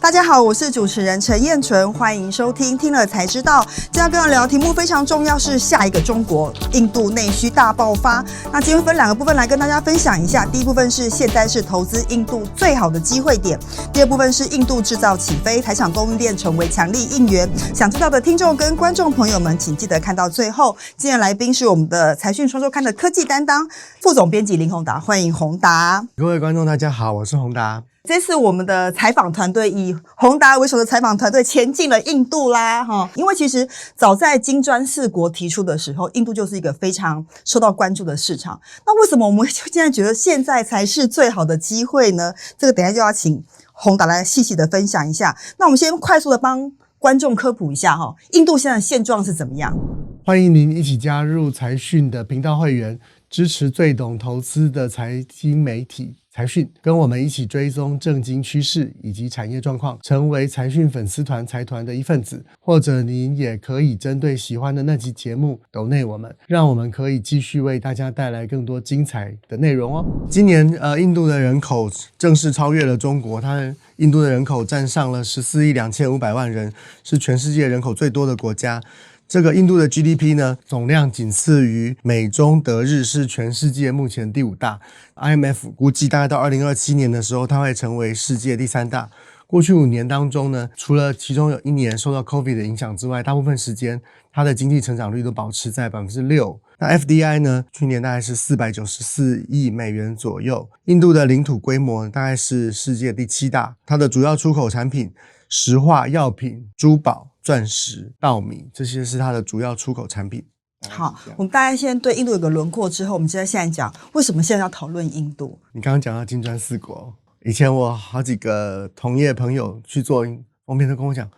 大家好，我是主持人陈燕纯，欢迎收听听了才知道。今天跟我聊的题目非常重要，是下一个中国，印度内需大爆发。那今天分两个部分来跟大家分享一下。第一部分是现在是投资印度最好的机会点，第二部分是印度制造起飞，台厂供应链成为强力应援。想知道的听众跟观众朋友们，请记得看到最后。今天来宾是我们的财讯双周刊的科技担当副总编辑林宏达，欢迎宏达。各位观众大家好，我是宏达。这次我们的采访团队以宏达为首的采访团队前进了印度啦，因为其实早在金砖四国提出的时候，印度就是一个非常受到关注的市场。那为什么我们现在觉得现在才是最好的机会呢？这个等一下就要请宏达来细细的分享一下。那我们先快速的帮观众科普一下印度现在的现状是怎么样？欢迎您一起加入财讯的频道会员，支持最懂投资的财经媒体财讯，跟我们一起追踪政经趋势以及产业状况，成为财讯粉丝团财团的一份子。或者您也可以针对喜欢的那集节目抖内我们，让我们可以继续为大家带来更多精彩的内容哦。今年印度的人口正式超越了中国，印度的人口占上了14亿2500万人，是全世界人口最多的国家。这个印度的 GDP 呢，总量仅次于美中德日，是全世界目前第5大。IMF 估计大概到2027年的时候，它会成为世界第3大。过去5年当中呢，除了其中有1年受到 COVID 的影响之外，大部分时间它的经济成长率都保持在 6%。那 FDI 呢，去年大概是494亿美元左右。印度的领土规模大概是世界第7大，它的主要出口产品石化、药品、珠宝、钻石、稻米，这些是它的主要出口产品。好，我们大概先对印度有个轮廓之后，我们现在讲为什么现在要讨论印度。你刚刚讲到金砖四国，以前我好几个同业朋友去做封面都跟我讲，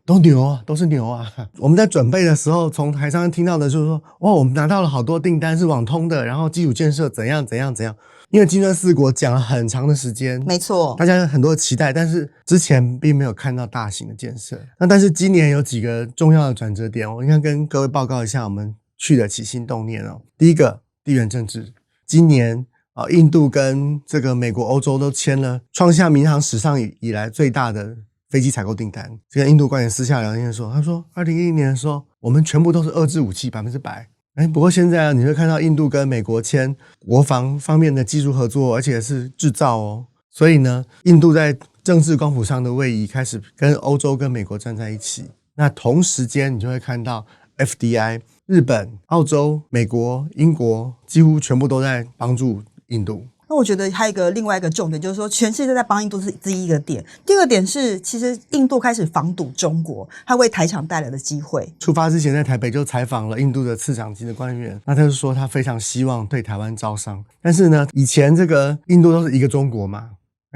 都牛啊，都是牛啊。我们在准备的时候，从台上听到的就是说，哇，我们拿到了好多订单是网通的，然后基础建设怎样怎样怎样。因为金砖四国讲了很长的时间，没错，大家有很多的期待，但是之前并没有看到大型的建设。那但是今年有几个重要的转折点，我应该跟各位报告一下我们去的起心动念哦。第一个，地缘政治，今年印度跟这个美国、欧洲都签了创下民航史上以来最大的飞机采购订单。这个印度官员私下聊天说，他说2011年的时候，我们全部都是遏制武器100%。不过现在你会看到印度跟美国签国防方面的技术合作，而且是制造哦。所以呢，印度在政治光谱上的位移开始跟欧洲跟美国站在一起。那同时间你就会看到 FDI， 日本、澳洲、美国、英国几乎全部都在帮助印度。那我觉得还有另外一个重点，就是说全世界在帮印度是第一个点。第二个点是，其实印度开始防堵中国，它为台厂带来的机会。出发之前在台北就采访了印度的次长级的官员，那他就说他非常希望对台湾招商。但是呢，以前这个印度都是一个中国嘛，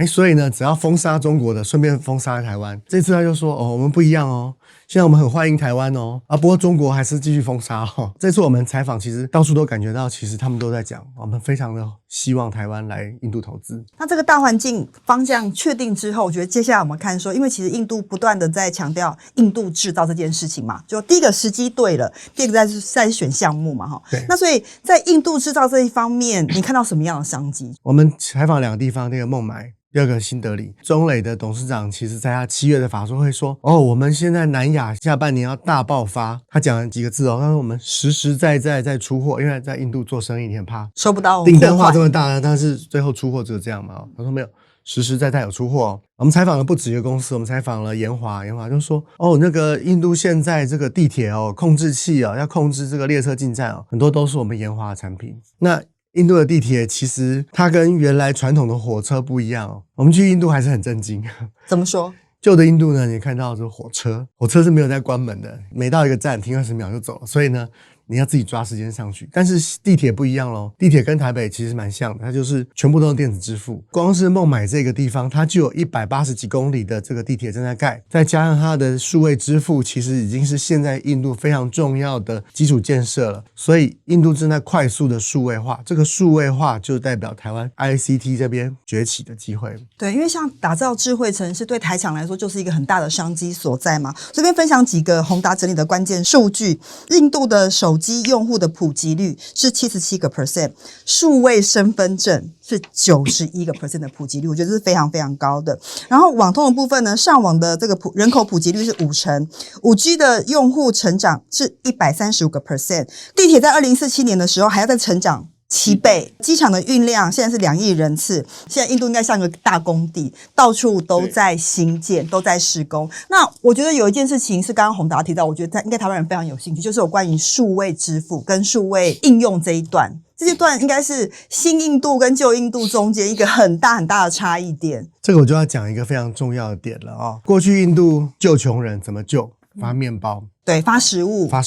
所以呢，只要封杀中国的，顺便封杀台湾。这次他就说，我们不一样哦。现在我们很欢迎台湾哦，不过中国还是继续封杀哦。这次我们采访，其实到处都感觉到，其实他们都在讲，我们非常的希望台湾来印度投资。那这个大环境方向确定之后，我觉得接下来我们看说，因为其实印度不断的在强调印度制造这件事情嘛，就第一个时机对了，第二个在选项目嘛，对。那所以在印度制造这一方面，你看到什么样的商机？我们采访2个地方，那个孟买。第二个新德里，中磊的董事长其实在他7月的法说会说，我们现在南亚下半年要大爆发。他讲了几个字他说我们实实在在在出货，因为在印度做生意你很怕收不到订单化这么大，但是最后出货只有这样嘛。他说没有，实实在在有出货我们采访了不止一个公司，我们采访了研华就说那个印度现在这个地铁控制器要控制这个列车进站很多都是我们研华的产品。那印度的地铁其实它跟原来传统的火车不一样我们去印度还是很震惊。怎么说？旧的印度呢，你看到这火车是没有在关门的，每到一个站停20秒就走了，所以呢你要自己抓时间上去。但是地铁不一样咯，地铁跟台北其实蛮像的，它就是全部都是电子支付。光是孟买这个地方，它就有180几公里的这个地铁正在盖，再加上它的数位支付，其实已经是现在印度非常重要的基础建设了。所以印度正在快速的数位化，这个数位化就代表台湾 ICT 这边崛起的机会。对，因为像打造智慧城市对台厂来说就是一个很大的商机所在嘛。这边分享几个宏达整理的关键数据，印度的手机用户的普及率是77%，数位身份证是91%的普及率，我觉得这是非常非常高的。然后网通的部分呢，上网的这个人口普及率是50%，5G 的用户成长是135%，地铁在2047年的时候还要再成长7倍，机场的运量现在是2亿人次，现在印度应该像个大工地，到处都在新建，都在施工。那我觉得有一件事情是刚刚宏达提到，我觉得应该台湾人非常有兴趣，就是有关于数位支付跟数位应用这一段。这段应该是新印度跟旧印度中间一个很大很大的差异点。这个我就要讲一个非常重要的点了哦。过去印度救穷人怎么救？发面包。对，发食物。他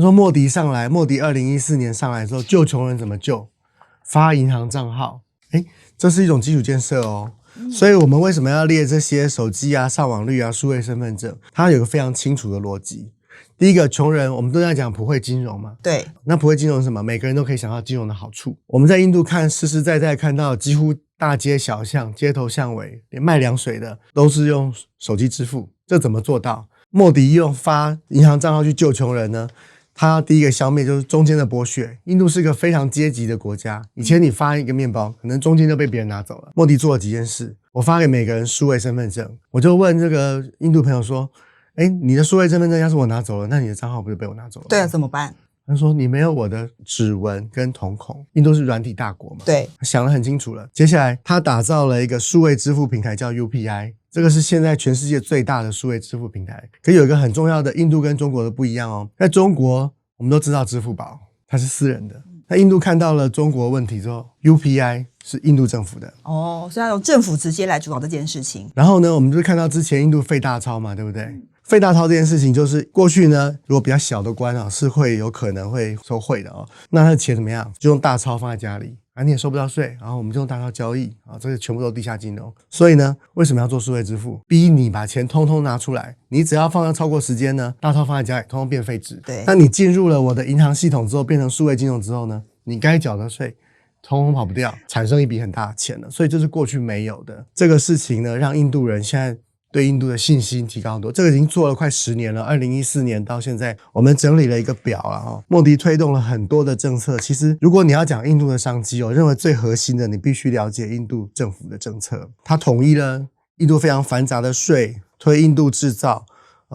说莫迪2014年上来之后，救穷人怎么救？发银行账号。这是一种基础建设哦。所以我们为什么要列这些手机啊、上网率啊、数位身份证？它有个非常清楚的逻辑。第一个，穷人我们都在讲普惠金融嘛。对。那普惠金融是什么？每个人都可以享到金融的好处。我们在印度实实在在看到，几乎大街小巷、街头巷尾，连卖凉水的都是用手机支付。这怎么做到？莫迪用发银行账号去救穷人呢？他第一个消灭就是中间的剥削。印度是一个非常阶级的国家，以前你发一个面包，可能中间就被别人拿走了。莫迪做了几件事，我发给每个人数位身份证，我就问这个印度朋友说，你的数位身份证要是我拿走了，那你的账号不是被我拿走了？对啊，怎么办？他说你没有我的指纹跟瞳孔，印度是软体大国嘛。对，想得很清楚了。接下来他打造了一个数位支付平台叫 UPI， 这个是现在全世界最大的数位支付平台。可有一个很重要的，印度跟中国的不一样哦。在中国我们都知道支付宝它是私人的，那印度看到了中国问题之后， UPI 是印度政府的。所以它由政府直接来主导这件事情。然后呢，我们就看到之前印度废大钞嘛，对不对？废大钞这件事情就是过去呢，如果比较小的官是会有可能会收贿的哦。那他的钱怎么样？就用大钞放在家里你也收不到税，然后我们就用大钞交易这个全部都地下金融。所以呢，为什么要做数位支付？逼你把钱通通拿出来，你只要放到超过时间呢，大钞放在家里通通变废纸。对，那你进入了我的银行系统之后，变成数位金融之后呢，你该缴的税通通跑不掉，产生一笔很大的钱了。所以这是过去没有的。这个事情呢，让印度人现在对印度的信心提高很多。这个已经做了快10年了，2014年到现在，我们整理了一个表了莫迪推动了很多的政策。其实如果你要讲印度的商机我认为最核心的，你必须了解印度政府的政策。它统一了印度非常繁杂的税，推印度制造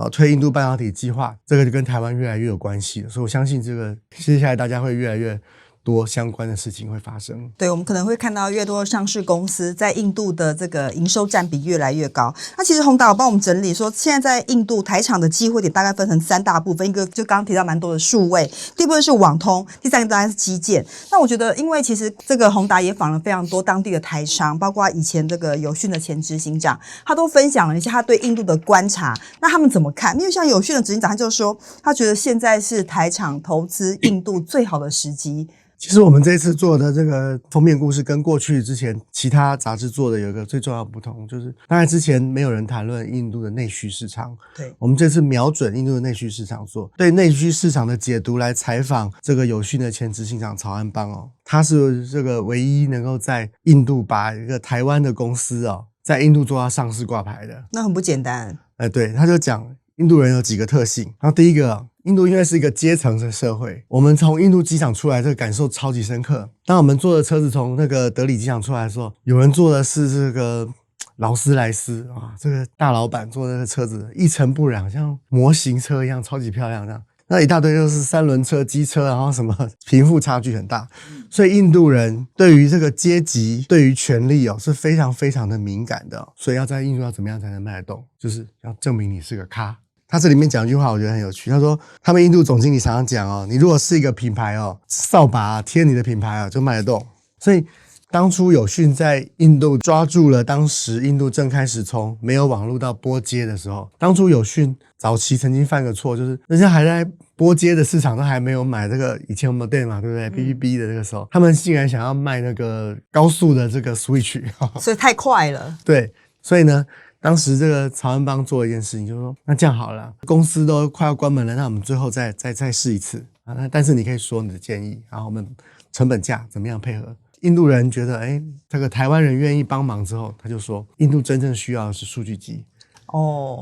推印度半导体计划，这个就跟台湾越来越有关系了。所以我相信这个接下来大家会越来越多相关的事情会发生。对，我们可能会看到越多上市公司在印度的这个营收占比越来越高。那其实宏达有帮我们整理说，现在在印度台厂的机会点大概分成3大部分，一个就刚刚提到蛮多的数位，第二部分是网通，第三个当然是基建。那我觉得因为其实这个宏达也访了非常多当地的台商，包括以前这个友讯的前执行长，他都分享了一下他对印度的观察，那他们怎么看？因为像友讯的执行长他就说，他觉得现在是台厂投资印度最好的时机。其实我们这一次做的这个封面故事跟过去之前其他杂志做的有一个最重要的不同，就是当然之前没有人谈论印度的内需市场，对，我们这次瞄准印度的内需市场做对内需市场的解读来采访这个友讯的前执行长曹安邦他是这个唯一能够在印度把一个台湾的公司在印度做到上市挂牌的，那很不简单。对，他就讲印度人有几个特性。然后第一个，印度因为是一个阶层的社会，我们从印度机场出来这个感受超级深刻。当我们坐的车子从那个德里机场出来的时候，有人坐的是这个劳斯莱斯这个大老板坐的车子一尘不染，像模型车一样超级漂亮这样。那一大堆就是3轮车、机车，然后什么贫富差距很大，所以印度人对于这个阶级、对于权力是非常非常的敏感的所以要在印度要怎么样才能卖得动，就是要证明你是个咖。他这里面讲一句话我觉得很有趣，他说他们印度总经理常常讲你如果是一个品牌扫把贴你的品牌就卖得动。所以当初友讯在印度抓住了当时印度正开始从没有网络到拨接的时候，当初友讯早期曾经犯个错，就是人家还在拨接的市场都还没有买这个，以前我们对嘛，对不对？BBB 的这个时候，他们竟然想要卖那个高速的这个 Switch 所以太快了。对，所以呢当时这个曹安邦做了一件事情，就是说那这样好了，公司都快要关门了，那我们最后再试一次但是你可以说你的建议，然后我们成本价怎么样配合。印度人觉得这个台湾人愿意帮忙之后，他就说印度真正需要的是数据机，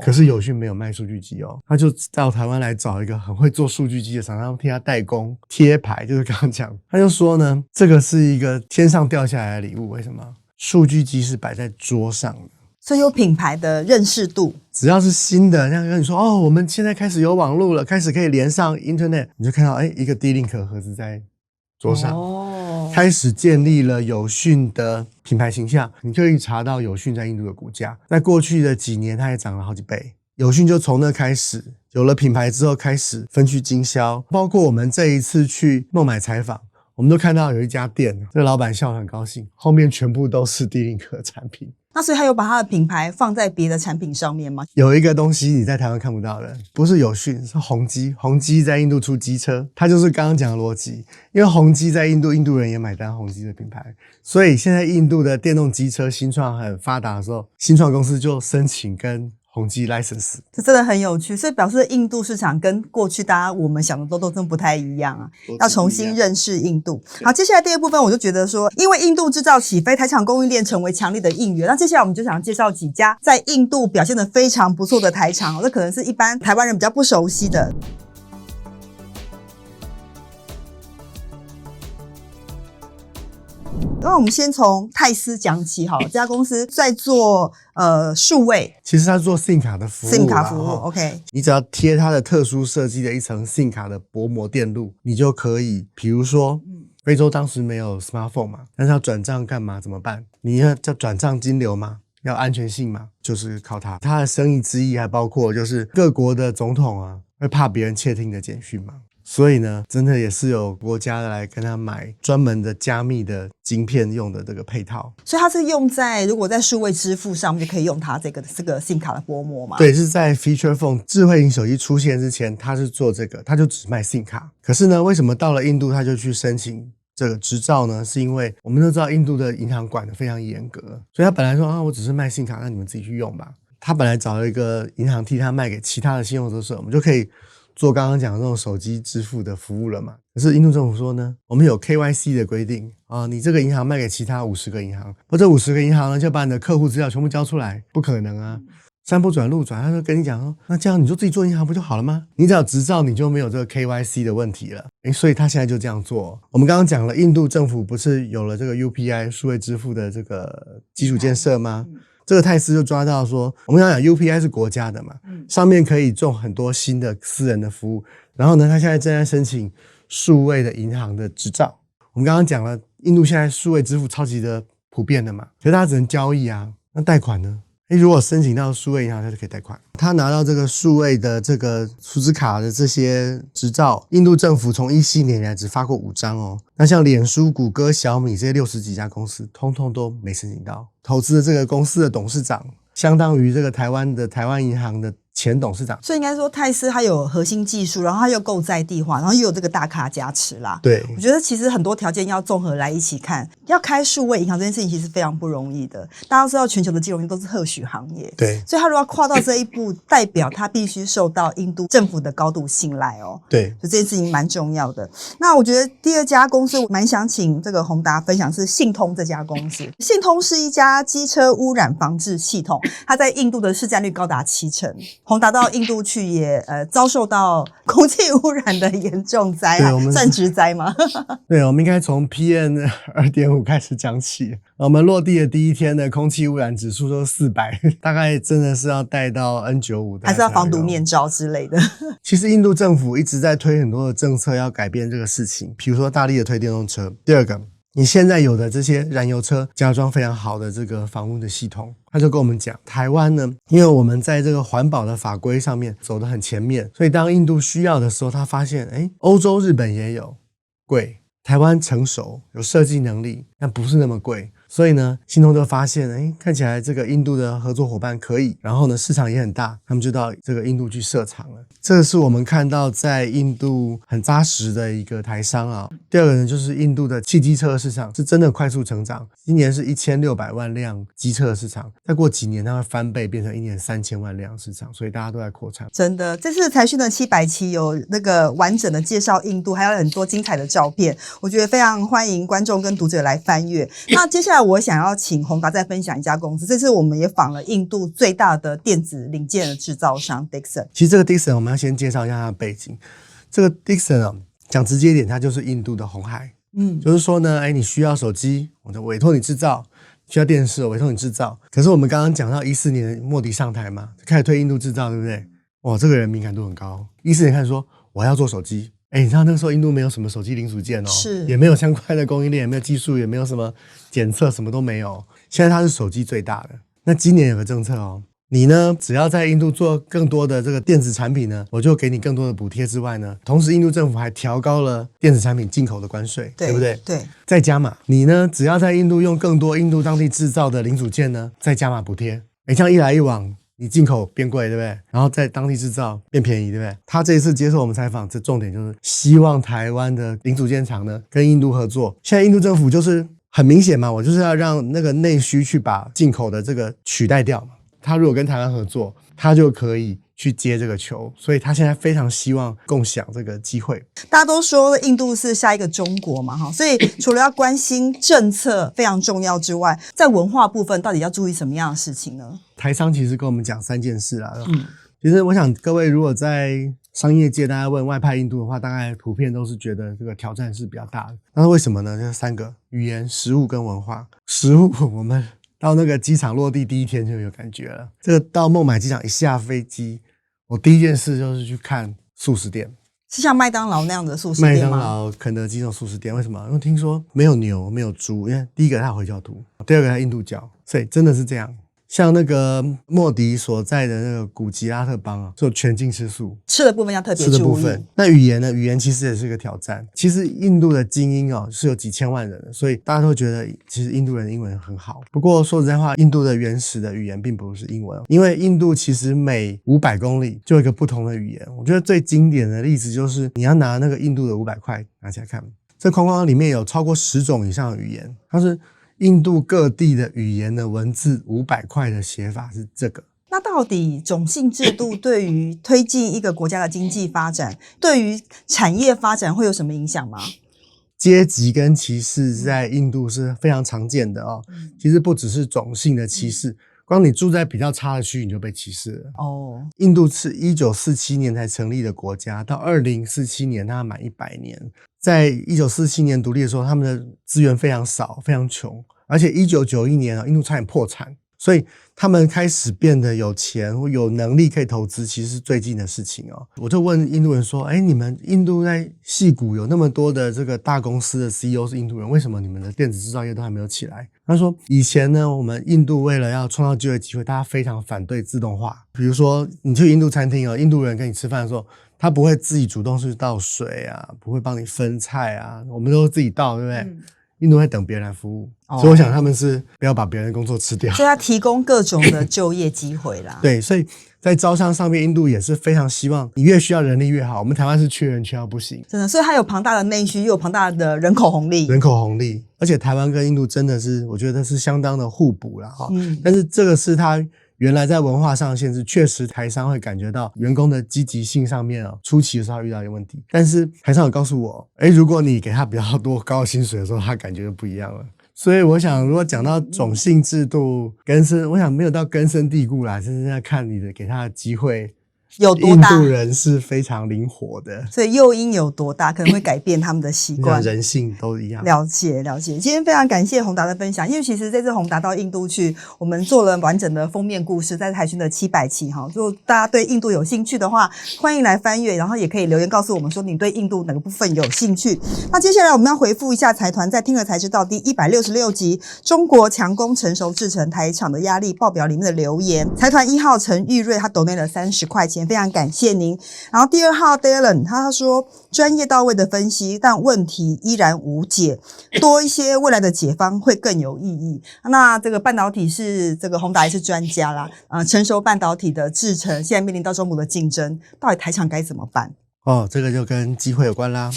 可是友讯没有卖数据机哦，他就到台湾来找一个很会做数据机的厂商替他代工贴牌，就是刚刚讲，他就说呢，这个是一个天上掉下来的礼物。为什么？数据机是摆在桌上的，所以有品牌的认识度。只要是新的，像跟你说哦，我们现在开始有网络了，开始可以连上 Internet， 你就看到一个 D-Link 盒子在桌上，开始建立了友讯的品牌形象。你可以查到友讯在印度的股价，在过去的几年它也涨了好几倍。友讯就从那开始有了品牌之后，开始分区经销，包括我们这一次去孟买采访，我们都看到有一家店，这个老板笑得很高兴，后面全部都是D-Link的产品。那所以他有把他的品牌放在别的产品上面吗？有一个东西你在台湾看不到的，不是友讯，是宏基。宏基在印度出机车，它就是刚刚讲的逻辑。因为宏基在印度，印度人也买单宏基的品牌，所以现在印度的电动机车新创很发达的时候，新创公司就申请跟宏基 license。 这真的很有趣，所以表示印度市场跟过去大家我们想的都真不太一样啊，要重新认识印度。好，接下来第二部分我就觉得说，因为印度制造起飞，台厂供应链成为强力的应援。那接下来我们就想介绍几家在印度表现得非常不错的台厂，这可能是一般台湾人比较不熟悉的。那我们先从泰斯讲起好了，这家公司在做数位，其实它做 SIM 卡的服务，SIM 卡服务 ，OK。你只要贴它的特殊设计的一层 SIM 卡的薄膜电路，你就可以，比如说，非洲当时没有 smartphone 嘛，但是要转账干嘛？怎么办？你要叫转账金流嘛，要安全性嘛，就是靠它。它的生意之一还包括就是各国的总统啊，会怕别人窃听的简讯嘛。所以呢，真的也是有国家来跟他买专门的加密的晶片用的这个配套。所以它是用在如果在数位支付上面就可以用它这个 SIM 卡的薄膜嘛？对，是在 Feature Phone 智慧型手机出现之前，它是做这个，它就只卖 SIM 卡。可是呢，为什么到了印度它就去申请这个执照呢？是因为我们都知道印度的银行管得非常严格，所以他本来说啊，我只是卖 SIM 卡，那你们自己去用吧。他本来找了一个银行替他卖给其他的信用合作社，我们就可以做刚刚讲的这种手机支付的服务了嘛。可是印度政府说呢，我们有 KYC 的规定啊，你这个银行卖给其他50个银行，或者50个银行呢就把你的客户资料全部交出来，不可能啊。山不转路转，他就跟你讲说，那这样你就自己做银行不就好了吗？你只要执照，你就没有这个 KYC 的问题了。所以他现在就这样做。我们刚刚讲了，印度政府不是有了这个 UPI 数位支付的这个基础建设吗？这个泰斯就抓到说，我们刚刚讲 UPI 是国家的嘛，上面可以种很多新的私人的服务。然后呢，他现在正在申请数位的银行的执照。我们刚刚讲了，印度现在数位支付超级的普遍的嘛，可是他只能交易啊，那贷款呢？如果申请到数位银行，他就可以贷款。他拿到这个数位的这个储值卡的这些执照，印度政府从17年来只发过5张哦。那像脸书、谷歌、小米这些60几家公司，通通都没申请到。投资的这个公司的董事长，相当于这个台湾银行的前董事长。所以应该说泰斯它有核心技术，然后它又够在地化，然后又有这个大咖加持啦。对，我觉得其实很多条件要综合来一起看，要开数位银行这件事情其实非常不容易的。大家都知道全球的金融业都是特许行业，对，所以他如果要跨到这一步，代表他必须受到印度政府的高度信赖哦。对，所以这件事情蛮重要的。那我觉得第二家公司我蛮想请这个宏达分享是信通这家公司。信通是一家机车污染防治系统，它在印度的市占率高达70%。宏达到印度去也遭受到空气污染的严重灾害，算职灾吗？对，我们应该从 PM2.5 开始讲起。我们落地的第一天的空气污染指数都400，大概真的是要带到 N95， 还是要防毒面罩之类的。其实印度政府一直在推很多的政策要改变这个事情，比如说大力的推电动车。第二个，你现在有的这些燃油车加装非常好的这个防污的系统。他就跟我们讲，台湾呢，因为我们在这个环保的法规上面走得很前面，所以当印度需要的时候，他发现欧洲日本也有，贵，台湾成熟有设计能力，但不是那么贵。所以呢，信通就发现看起来这个印度的合作伙伴可以，然后呢市场也很大，他们就到这个印度去设厂了。这个是我们看到在印度很扎实的一个台商啊。第二个呢，就是印度的汽机车市场是真的快速成长，今年是1600万辆机车的市场，再过几年它会翻倍变成1年3000万辆市场，所以大家都在扩产。真的，这次财讯的700期有那个完整的介绍印度，还有很多精彩的照片，我觉得非常欢迎观众跟读者来翻阅。那接下来我想要请宏达再分享一家公司，这次我们也访了印度最大的电子零件的制造商 Dixon。其实这个 Dixon 我们要先介绍一下它的背景。这个 Dixon 啊，讲直接一点，它就是印度的鸿海。就是说呢，你需要手机，我就委托你制造；需要电视，我委托你制造。可是我们刚刚讲到14年莫迪上台嘛，开始推印度制造，对不对？哇，这个人敏感度很高。14年开始说我要做手机，你知道那个时候印度没有什么手机零组件哦，是也没有相关的供应链，也没有技术，也没有什么检测，什么都没有。现在它是手机最大的。那今年有个政策哦。你呢，只要在印度做更多的这个电子产品呢，我就给你更多的补贴之外呢，同时印度政府还调高了电子产品进口的关税，对不对？对。再加码，你呢，只要在印度用更多印度当地制造的零组件呢，再加码补贴。这样一来一往，你进口变贵，对不对？然后在当地制造变便宜，对不对？他这一次接受我们采访，这重点就是希望台湾的零组件厂呢跟印度合作。现在印度政府就是很明显嘛，我就是要让那个内需去把进口的这个取代掉嘛。他如果跟台湾合作，他就可以去接这个球，所以他现在非常希望共享这个机会。大家都说印度是下一个中国嘛，所以除了要关心政策非常重要之外，在文化部分到底要注意什么样的事情呢？台商其实跟我们讲3件事啦。其实我想各位如果在商业界大家问外派印度的话，大概普遍都是觉得这个挑战是比较大的。那是为什么呢？就是3个：语言、食物跟文化。食物我们到那个机场落地第一天就有感觉了。这个到孟买机场一下飞机，我第一件事就是去看素食店。是像麦当劳那样的素食店吗？麦当劳、肯德基这种素食店，为什么？因为听说没有牛，没有猪，因为第一个他回教徒，第二个他印度教，所以真的是这样。像那个莫迪所在的那个古吉拉特邦啊，就全境吃素，吃的部分要特别注意。吃的部分，那语言呢？语言其实也是一个挑战。其实印度的精英哦是有几千万人的，所以大家都觉得其实印度人的英文很好。不过说实在话，印度的原始的语言并不是英文，因为印度其实每500公里就有一个不同的语言。我觉得最经典的例子就是你要拿那个印度的500块拿起来看，这框框里面有超过10种以上的语言，它是印度各地的语言的文字500块的写法是这个。那到底种姓制度对于推进一个国家的经济发展，对于产业发展会有什么影响吗？阶级跟歧视在印度是非常常见的哦。其实不只是种姓的歧视，光你住在比较差的区域你就被歧视了。印度是1947年才成立的国家，到2047年它满100年。在1947年独立的时候，他们的资源非常少，非常穷，而且1991年印度差点破产，所以他们开始变得有钱，有能力可以投资，其实是最近的事情哦。我就问印度人说，你们印度在矽谷有那么多的这个大公司的 CEO 是印度人，为什么你们的电子制造业都还没有起来？他说以前呢，我们印度为了要创造就业机会，大家非常反对自动化。比如说你去印度餐厅印度人跟你吃饭的时候，他不会自己主动去倒水啊，不会帮你分菜啊，我们都自己倒，对不对？印度会等别人来服务，所以我想他们是不要把别人的工作吃掉，所以他提供各种的就业机会啦。对，所以在招商上面，印度也是非常希望你越需要人力越好。我们台湾是缺人缺到不行，真的，所以它有庞大的内需，又有庞大的人口红利，而且台湾跟印度真的是我觉得是相当的互补啦。但是这个是它原来在文化上的限制，确实台商会感觉到员工的积极性上面初期的时候遇到一个问题，但是台商有告诉我如果你给他比较多高的薪水的时候，他感觉就不一样了。所以我想如果讲到种姓制度根深，我想没有到根深蒂固啦，就是要看你的给他的机会有多大。印度人是非常灵活的，所以诱因有多大可能会改变他们的习惯人性都一样。了解。今天非常感谢宏达的分享，因为其实这次宏达到印度去，我们做了完整的封面故事，在台讯的700期如果大家对印度有兴趣的话，欢迎来翻阅，然后也可以留言告诉我们说你对印度哪个部分有兴趣。那接下来我们要回复一下财团在听了才知道第166集中国强攻成熟制程台厂的压力报表里面的留言。财团1号陈玉瑞他donate了30块钱，非常感谢您。然后第2号 Dylan 他说专业到位的分析，但问题依然无解，多一些未来的解方会更有意义。那这个半导体是这个宏达也是专家啦，成熟半导体的制程现在面临到中国的竞争，到底台厂该怎么办？这个就跟机会有关啦。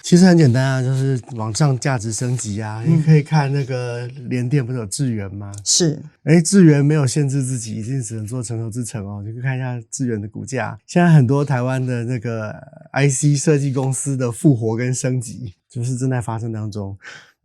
其实很简单啊，就是往上价值升级啊。你可以看那个联电不是有智原吗？是。智原没有限制自己，一定只能做成熟制程哦。你可以看一下智原的股价，现在很多台湾的那个 IC 设计公司的复活跟升级，就是正在发生当中。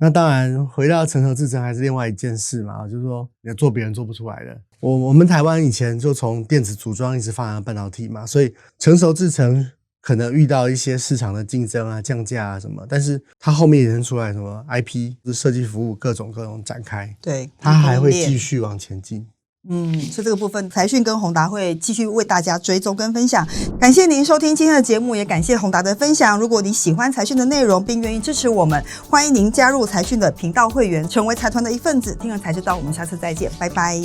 那当然回到成熟制程还是另外一件事嘛，就是说你要做别人做不出来的。我们台湾以前就从电子组装一直发展到半导体嘛，所以成熟制程可能遇到一些市场的竞争啊、降价啊什么，但是它后面衍生出来什么 IP 设计服务各种展开，对，它还会继续往前进。所以这个部分财讯跟宏达会继续为大家追踪跟分享。感谢您收听今天的节目，也感谢宏达的分享。如果你喜欢财讯的内容并愿意支持我们，欢迎您加入财讯的频道会员，成为财团的一份子。听了才知道，我们下次再见，拜拜。